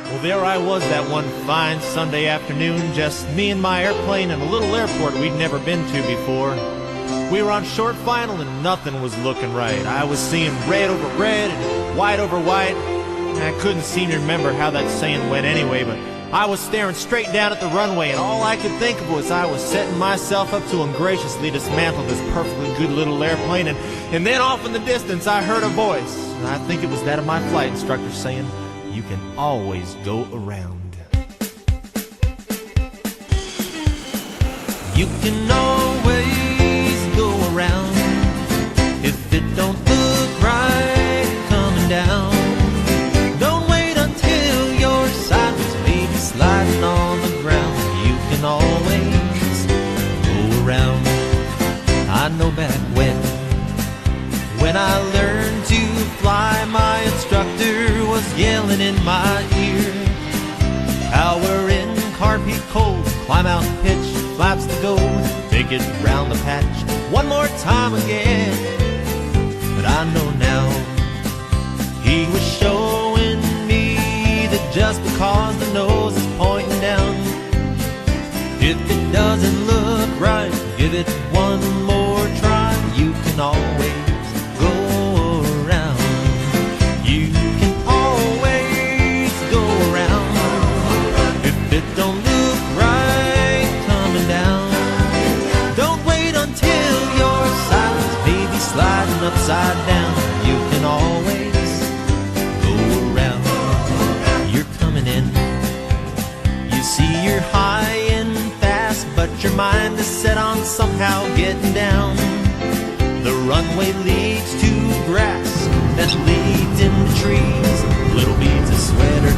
Well, there I was that one fine Sunday afternoon, just me and my airplane in a little airport we'd never been to before. We were on short final and nothing was looking right. I was seeing red over red and white over white. I couldn't seem to remember how that saying went anyway, but I was staring straight down at the runway, and all I could think of was I was setting myself up to ungraciously dismantle this perfectly good little airplane, and then off in the distance I heard a voice. And I think it was that of my flight instructor saying, "You can always go around. You can always go around if it don't look right coming down. Don't wait until you're sideways, maybe sliding on the ground. You can always go around." I know back when I learned to fly, my instructor was yelling in my ear, "Power in, carpet cold, climb out and pitch, flaps to go, take it round the patch, one more time again." But I know now, he was showing me that just because the nose is pointing down, if it doesn't look right, give it one more try. You can always go around. You can always go around if it don't look right coming down. Don't wait until you're silent, maybe sliding upside down. You can always go around. You're coming in, you see you're high and fast, but your mind is set on somehow getting down. The runway leads to grass that leads into trees. Little beads of sweat are